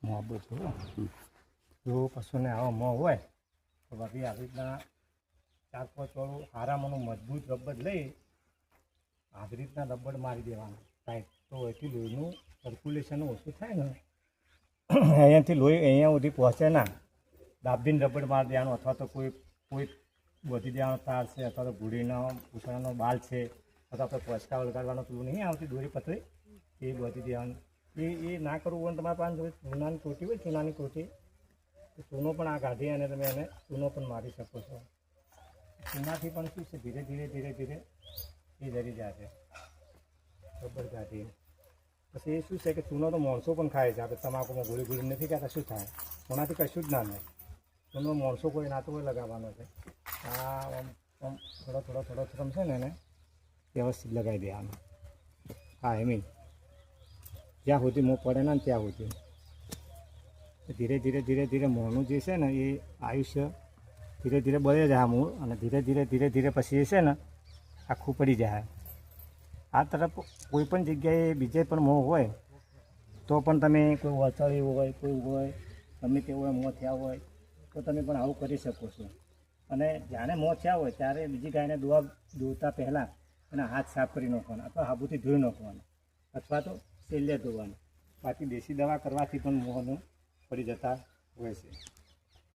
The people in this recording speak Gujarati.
મોંબો જો જો પશુને આવો મોં હોય તો બાકી આવી રીતના 4-5 વાળું હારામાંનું મજબૂત રબર લઈ આવી રીતના રબર મારી દેવાનું ટાઈટ, તો એથી લોહીનું સર્ક્યુલેશન ઓછું થાય ને, અહીંયાથી લોહી અહીંયા સુધી પહોંચે ના. દાબીને રબર મારી દેવાનું, અથવા તો કોઈ બોધી દેવાનો તાર છે, અથવા તો ઘોડીનો પૂછડાનો બાલ છે, અથવા તો પચકા વળગાડવાનો પેલું નહીં આવતી દોરી પતરી, એ બોધી દેવાનું. એ ના કરવું હોય તમારા પાસે જો ચૂનાની ટોટી હોય, ચૂનાની ટોટી, તો ચૂનો પણ આ કાઢી અને તમે એને ચૂનો પણ મારી શકો છો. ચૂનાથી પણ શું છે, ધીરે ધીરે ધીરે ધીરે એ જરી જાય છે રબર કાઢી. પછી એ શું છે કે ચૂનો તો માણસો પણ ખાય છે. આપણે તમાકુમાં ગોળી ગોળી નથી ખાતા, શું થાય? એનાથી કશું જ ના થાય. ચૂનો માણસો કોઈ નાતો હોય લગાવવાનો છે. આ આમ થોડો છે ને એને વ્યવસ્થિત લગાવી દેવાનો. હા એમી જ્યાં સુધી મોં પડે ને ત્યાં સુધી ધીરે ધીરે ધીરે ધીરે મોંનું જે છે ને એ આયુષ્ય ધીરે ધીરે બળે જાય મૂળ, અને ધીરે ધીરે પછી એ છે ને આખું પડી જાય. આ તરફ કોઈ પણ જગ્યાએ બીજે પણ મોં હોય તો પણ તમે કોઈ વચળ્યું હોય, કોઈ હોય ગમે તે હોય, મોં થયા હોય તો તમે પણ આવું કરી શકો છો. અને જ્યારે મોં થયા હોય ત્યારે બીજી ગાયને દોતા પહેલાં એના હાથ સાફ કરી નાખવાના, અથવા સાબુથી ધોઈ નાખવાના, અથવા તો સેલ્લે ધોવાનું. બાકી દેશી દવા કરવાથી પણ મોંનું પડી જતા હોય છે.